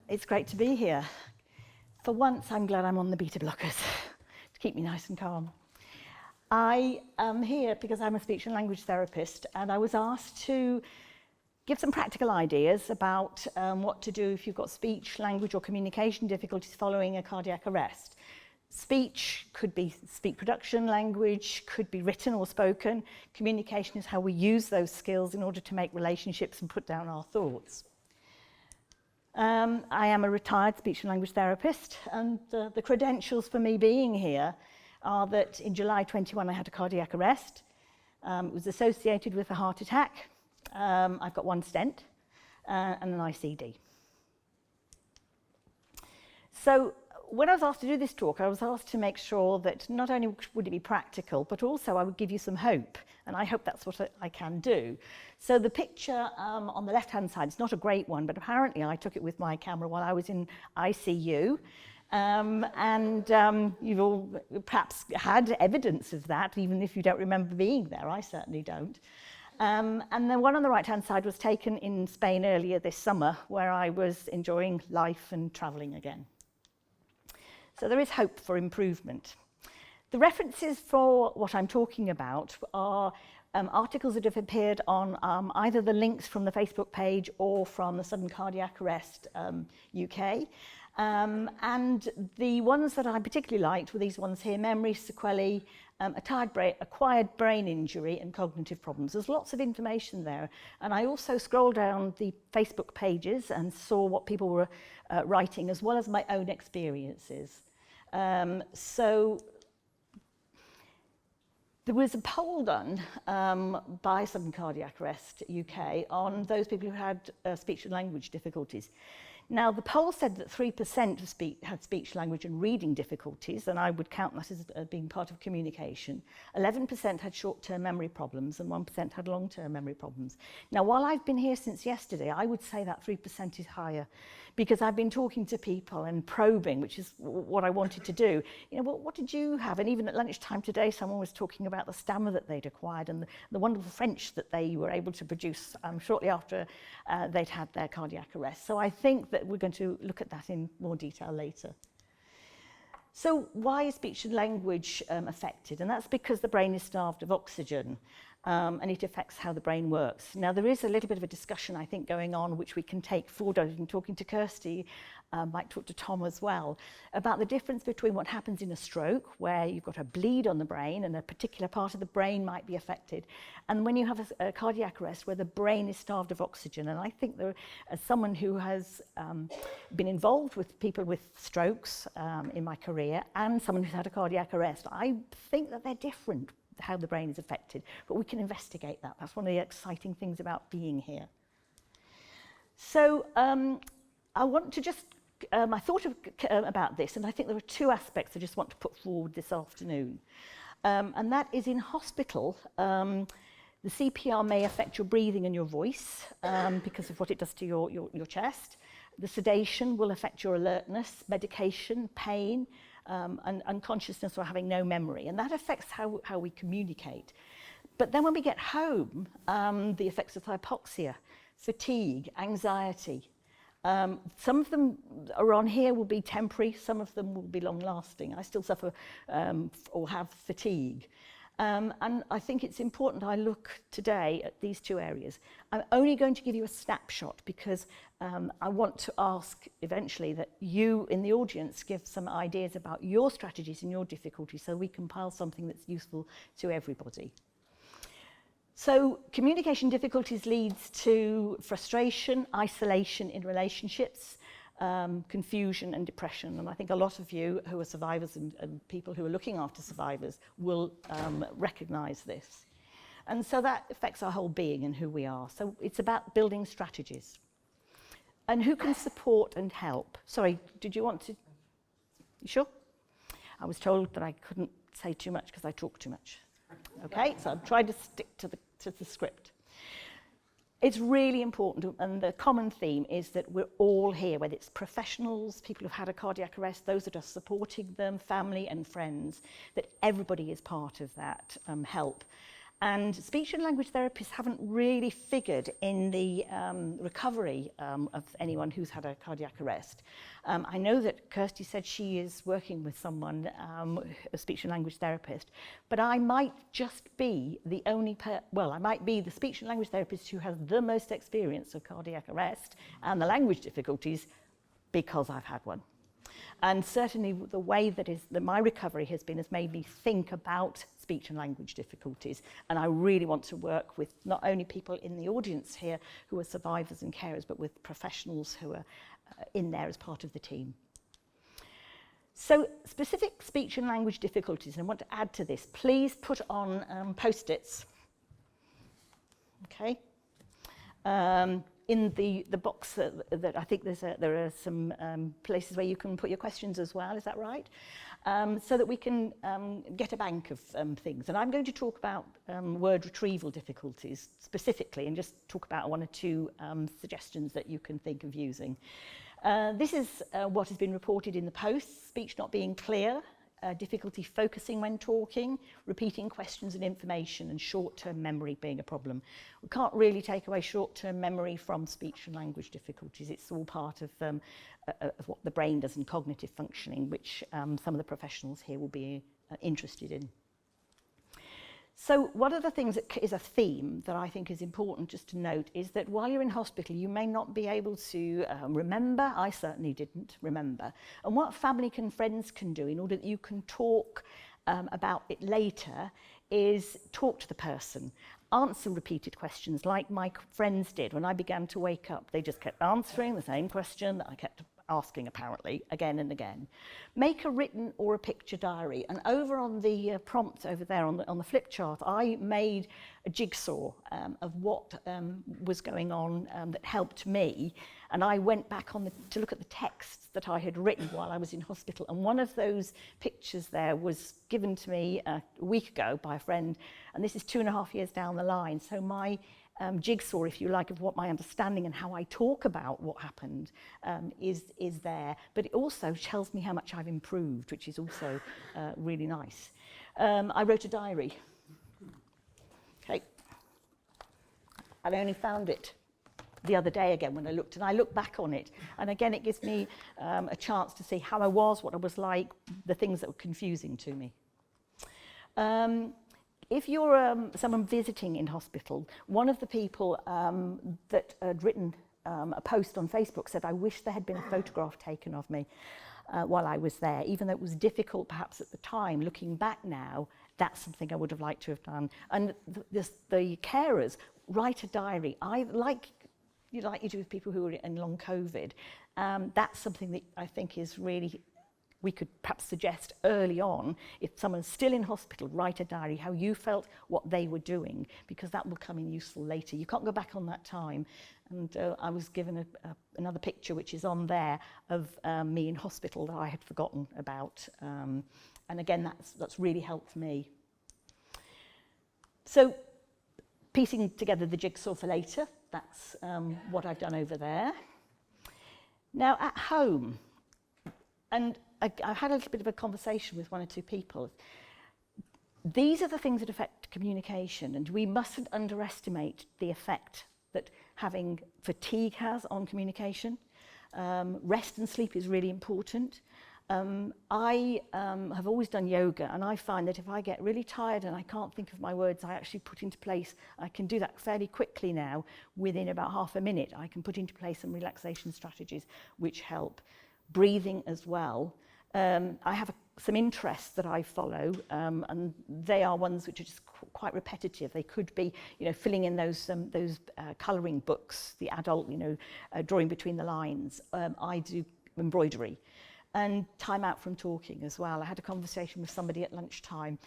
It's great to be here. For once, I'm glad I'm on the beta blockers to keep me nice and calm. I am here because I'm a speech and language therapist, and I was asked to give some practical ideas about what to do if you've got speech, language or communication difficulties following a cardiac arrest. Speech could be speak production, language could be written or spoken. Communication is how we use those skills in order to make relationships and put down our thoughts. I am a retired speech and language therapist, and the credentials for me being here are that in July 21 I had a cardiac arrest. It was associated with a heart attack. I've got one stent and an ICD. So when I was asked to do this talk, I was asked to make sure that not only would it be practical, but also I would give you some hope, and I hope that's what I can do. So the picture on the left-hand side is not a great one, but apparently I took it with my camera while I was in ICU. You've all perhaps had evidence of that, even if you don't remember being there. I certainly don't. And then one on the right-hand side was taken in Spain earlier this summer, where I was enjoying life and travelling again. So there is hope for improvement. The references for what I'm talking about are articles that have appeared on either the links from the Facebook page or from the Sudden Cardiac Arrest UK. And the ones that I particularly liked were these ones here: memory, sequelae, acquired brain injury and cognitive problems. There's lots of information there. And I also scrolled down the Facebook pages and saw what people were writing, as well as my own experiences. So there was a poll done by Sudden Cardiac Arrest UK on those people who had speech and language difficulties. Now, the poll said that 3% had speech, language and reading difficulties, and I would count that as being part of communication. 11% had short-term memory problems and 1% had long-term memory problems. Now, while I've been here since yesterday, I would say that 3% is higher, because I've been talking to people and probing, which is what I wanted to do. You know, what did you have? And even at lunchtime today, someone was talking about the stammer that they'd acquired and the wonderful French that they were able to produce shortly after they'd had their cardiac arrest. So I think that we're going to look at that in more detail later. So why is speech and language affected? And that's because the brain is starved of oxygen. And it affects how the brain works. Now, there is a little bit of a discussion, I think, going on, which we can take forward. I've been talking to Kirsty, might talk to Tom as well, about the difference between what happens in a stroke, where you've got a bleed on the brain and a particular part of the brain might be affected, and when you have a cardiac arrest where the brain is starved of oxygen. And I think there, as someone who has been involved with people with strokes in my career, and someone who's had a cardiac arrest, I think that they're different, how the brain is affected, but we can investigate that. That's one of the exciting things about being here. So I want to just, I thought about this, and I think there are two aspects I just want to put forward this afternoon. And that is, in hospital, the CPR may affect your breathing and your voice because of what it does to your chest. The sedation will affect your alertness, medication, pain, and unconsciousness or having no memory, and that affects how we communicate. But then when we get home, the effects of hypoxia, fatigue, anxiety, some of them are on here will be temporary, some of them will be long-lasting. I still suffer or have fatigue. And I think it's important I look today at these two areas. I'm only going to give you a snapshot because I want to ask eventually that you in the audience give some ideas about your strategies and your difficulties so we compile something that's useful to everybody. So communication difficulties leads to frustration, isolation in relationships, confusion and depression. And I think a lot of you who are survivors and people who are looking after survivors will recognise this. And so that affects our whole being and who we are. So it's about building strategies. And who can support and help? Sorry, did you want to? You sure? I was told that I couldn't say too much because I talk too much. Okay, so I'm trying to stick to the script. It's really important, and the common theme is that we're all here, whether it's professionals, people who've had a cardiac arrest, those that are supporting them, family and friends, that everybody is part of that help. And speech and language therapists haven't really figured in the recovery of anyone who's had a cardiac arrest. I know that Kirsty said she is working with someone, a speech and language therapist, but I might just be the only, I might be the speech and language therapist who has the most experience of cardiac arrest and the language difficulties because I've had one. And certainly the way that my recovery has made me think about speech and language difficulties. And I really want to work with not only people in the audience here who are survivors and carers, but with professionals who are in there as part of the team. So specific speech and language difficulties, and I want to add to this, please put on Post-its. Okay. In the box that I think there are some places where you can put your questions as well, is that right? So that we can get a bank of things. And I'm going to talk about word retrieval difficulties specifically and just talk about one or two suggestions that you can think of using. This is what has been reported in the Post: speech not being clear, difficulty focusing when talking, repeating questions and information, and short-term memory being a problem. We can't really take away short-term memory from speech and language difficulties. It's all part of what the brain does in cognitive functioning, which some of the professionals here will be interested in. So one of the things that is a theme that I think is important just to note is that while you're in hospital, you may not be able to remember. I certainly didn't remember. And what family and friends can do in order that you can talk about it later is talk to the person, answer repeated questions like my friends did. When I began to wake up, they just kept answering the same question that I kept asking apparently again and again. Make a written or a picture diary, and over on the prompt over there on the flip chart, I made a jigsaw of what was going on that helped me, and I went back to look at the texts that I had written while I was in hospital, and one of those pictures there was given to me a week ago by a friend, and this is 2.5 years down the line. So my jigsaw, if you like, of what my understanding and how I talk about what happened is there. But it also tells me how much I've improved, which is also really nice. I wrote a diary. Okay. I only found it the other day again when I looked, and I look back on it. And again, it gives me a chance to see how I was, what I was like, the things that were confusing to me. If you're someone visiting in hospital, one of the people that had written a post on Facebook said, I wish there had been a photograph taken of me while I was there, even though it was difficult perhaps at the time. Looking back now, that's something I would have liked to have done. And the carers write a diary. Like you do with people who are in long COVID. That's something that I think is really, we could perhaps suggest early on, if someone's still in hospital, write a diary, how you felt, what they were doing, because that will come in useful later. You can't go back on that time. And I was given another picture, which is on there, of me in hospital that I had forgotten about. And again, that's really helped me. So piecing together the jigsaw for later, that's what I've done over there. Now at home, and I had a little bit of a conversation with one or two people. These are the things that affect communication, and we mustn't underestimate the effect that having fatigue has on communication. Rest and sleep is really important. I have always done yoga, and I find that if I get really tired and I can't think of my words, I actually put into place, I can do that fairly quickly now, within about half a minute. I can put into place some relaxation strategies which help. Breathing as well. I have some interests that I follow, and they are ones which are just quite repetitive. They could be, filling in those colouring books, the adult, drawing between the lines. I do embroidery, and time out from talking as well. I had a conversation with somebody at lunchtime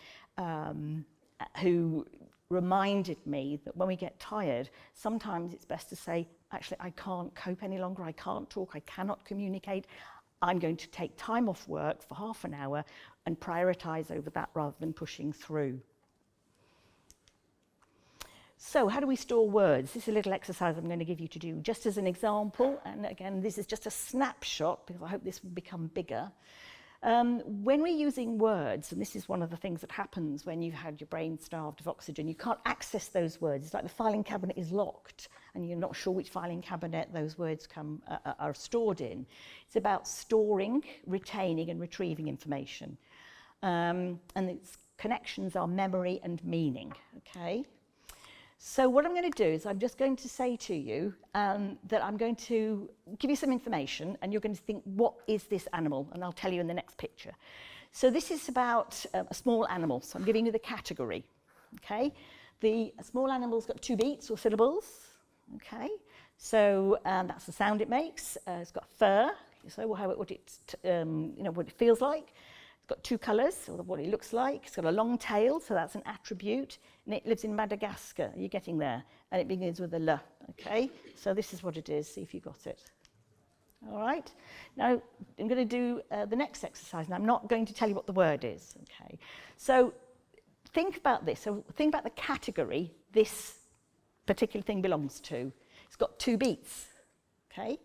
who reminded me that when we get tired, sometimes it's best to say, actually, I can't cope any longer. I can't talk. I cannot communicate. I'm going to take time off work for half an hour and prioritise over that rather than pushing through. So how do we store words? This is a little exercise I'm going to give you to do just as an example. And again, this is just a snapshot because I hope this will become bigger. When we're using words, and this is one of the things that happens when you've had your brain starved of oxygen, you can't access those words. It's like the filing cabinet is locked and you're not sure which filing cabinet those words are stored in. It's about storing, retaining and retrieving information. And its connections are memory and meaning, okay? So what I'm going to do is I'm just going to say to you that I'm going to give you some information and you're going to think, what is this animal? And I'll tell you in the next picture. So this is about a small animal. So I'm giving you the category, okay? The small animal's got 2 beats or syllables, okay? So that's the sound it makes. It's got fur, so what it feels like. It's got 2 colours, or what it looks like. It's got a long tail, so that's an attribute. And it lives in Madagascar. Are you getting there? And it begins with a L, okay? So this is what it is. See if you got it. All right? Now, I'm going to do the next exercise, and I'm not going to tell you what the word is, okay? So think about this. So think about the category this particular thing belongs to. It's got 2 beats, okay?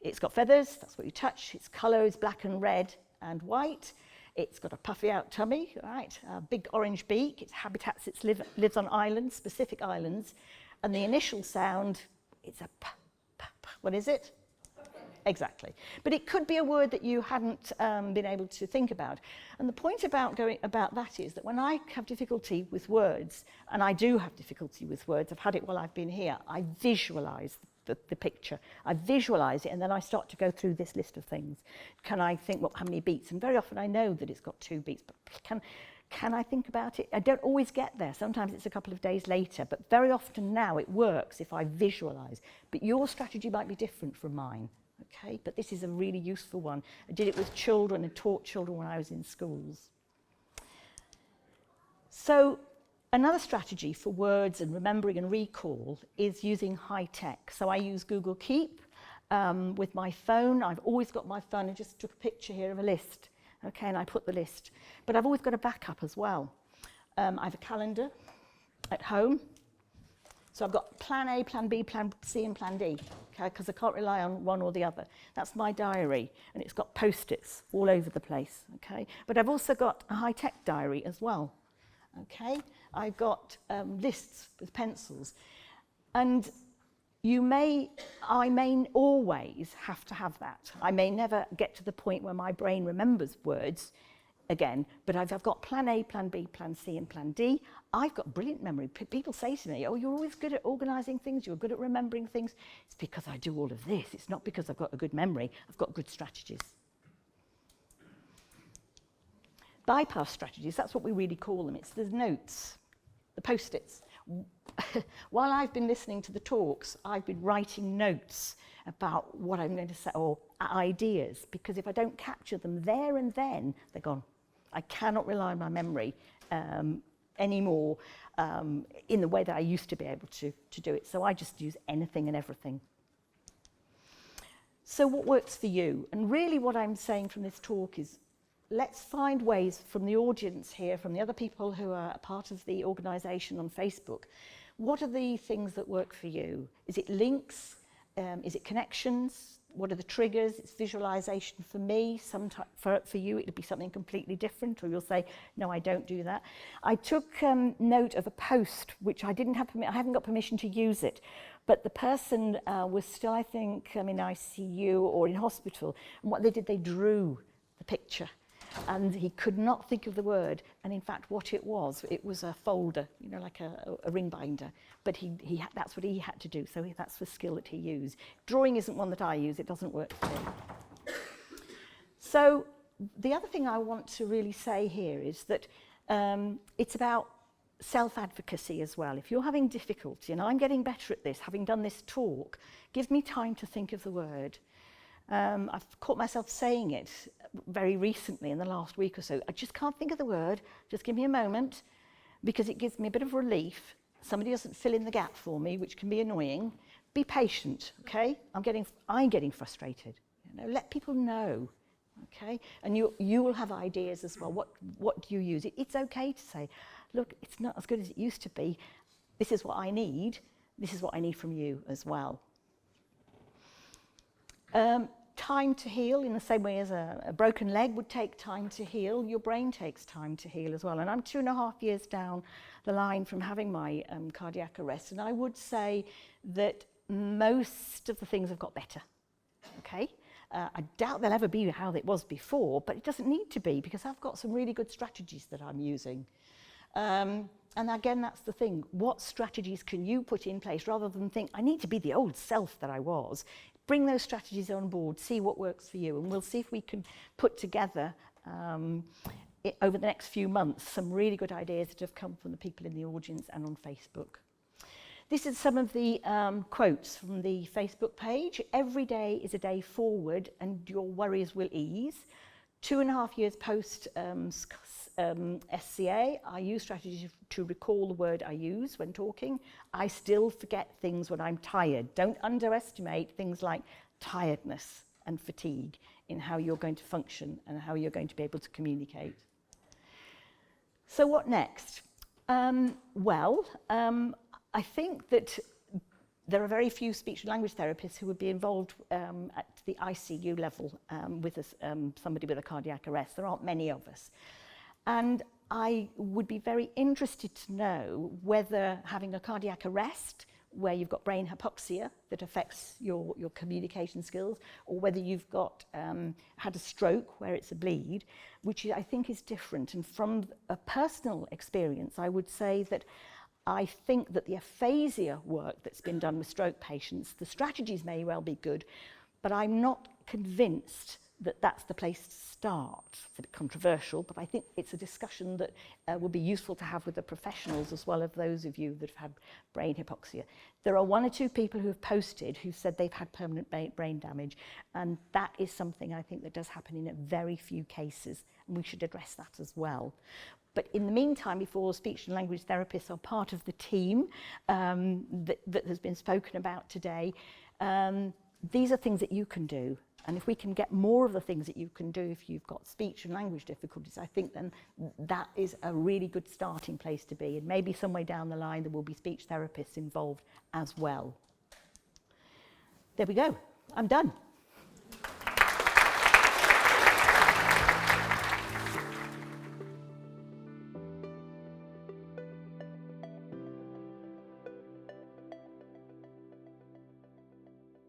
It's got feathers, that's what you touch. Its colour is black and red and white. It's got a puffy out tummy, right? A big orange beak. Its habitats, it lives on islands, specific islands. And the initial sound, it's a p, p, p. What is it? Exactly. But it could be a word that you hadn't been able to think about. And the point about that is that when I have difficulty with words, and I do have difficulty with words, I've had it while I've been here, I visualise the picture. I visualise it and then I start to go through this list of things. Can I think, how many beats? And very often I know that it's got 2 beats, but can I think about it? I don't always get there. Sometimes it's a couple of days later, but very often now it works if I visualise. But your strategy might be different from mine, okay? But this is a really useful one. I did it with children and taught children when I was in schools. So another strategy for words and remembering and recall is using high tech. So I use Google Keep with my phone. I've always got my phone. I just took a picture here of a list, okay, and I put the list. But I've always got a backup as well. I have a calendar at home. So I've got plan A, plan B, plan C and plan D, okay, because I can't rely on one or the other. That's my diary, and it's got post-its all over the place, okay? But I've also got a high-tech diary as well. Okay, I've got lists with pencils, and I may always have to have that. I may never get to the point where my brain remembers words again, but I've got plan A, plan B, plan C and plan D. I've got brilliant memory. People say to me, oh, you're always good at organising things, you're good at remembering things. It's because I do all of this. It's not because I've got a good memory. I've got good strategies. Bypass strategies, that's what we really call them. It's the notes, the post-its. While I've been listening to the talks, I've been writing notes about what I'm going to say, or ideas, because if I don't capture them there and then, they're gone. I cannot rely on my memory anymore in the way that I used to be able to do it. So I just use anything and everything. So what works for you? And really what I'm saying from this talk is, let's find ways from the audience here, from the other people who are a part of the organisation on Facebook. What are the things that work for you? Is it links? Is it connections? What are the triggers? It's visualisation for me. Sometimes for you, it'll be something completely different, or you'll say, no, I don't do that. I took note of a post, which I haven't got permission to use it, but the person was still, I think, in ICU or in hospital. And what they did, they drew the picture. And he could not think of the word, and in fact what it was a folder, like a ring binder, but that's what he had to do, so that's the skill that he used. Drawing isn't one that I use, it doesn't work for me. So the other thing I want to really say here is that it's about self-advocacy as well. If you're having difficulty, and I'm getting better at this, having done this talk, give me time to think of the word. I've caught myself saying it very recently in the last week or so. I just can't think of the word. Just give me a moment, because it gives me a bit of relief. Somebody doesn't fill in the gap for me, which can be annoying. Be patient, okay? I'm getting frustrated. Let people know, okay? And you will have ideas as well. What do you use? It's okay to say, look, it's not as good as it used to be. This is what I need. This is what I need from you as well. time to heal in the same way as a broken leg would take time to heal. Your brain takes time to heal as well. And I'm 2.5 years down the line from having my cardiac arrest, and I would say that most of the things have got better. Okay, I doubt they'll ever be how it was before, but it doesn't need to be, because I've got some really good strategies that I'm using. And again, that's the thing. What strategies can you put in place rather than think, I need to be the old self that I was? Bring those strategies on board, see what works for you, and we'll see if we can put together over the next few months some really good ideas that have come from the people in the audience and on Facebook. This is some of the quotes from the Facebook page. Every day is a day forward and your worries will ease. 2.5 years post SCA, I use strategies to recall the word I use when talking. I still forget things when I'm tired. Don't underestimate things like tiredness and fatigue in how you're going to function and how you're going to be able to communicate. So what next? I think that there are very few speech and language therapists who would be involved at the ICU level with somebody with a cardiac arrest. There aren't many of us. And I would be very interested to know whether having a cardiac arrest where you've got brain hypoxia that affects your communication skills, or whether you've got had a stroke where it's a bleed, which I think is different. And from a personal experience, I would say that I think that the aphasia work that's been done with stroke patients, the strategies may well be good, but I'm not convinced that that's the place to start. It's a bit controversial, but I think it's a discussion that would be useful to have with the professionals as well as those of you that have had brain hypoxia. There are 1 or 2 people who have posted who said they've had permanent brain damage, and that is something I think that does happen in a very few cases, and we should address that as well. But in the meantime, before speech and language therapists are part of the team that has been spoken about today, these are things that you can do. And if we can get more of the things that you can do if you've got speech and language difficulties, I think then that is a really good starting place to be. And maybe some way down the line there will be speech therapists involved as well. There we go. I'm done.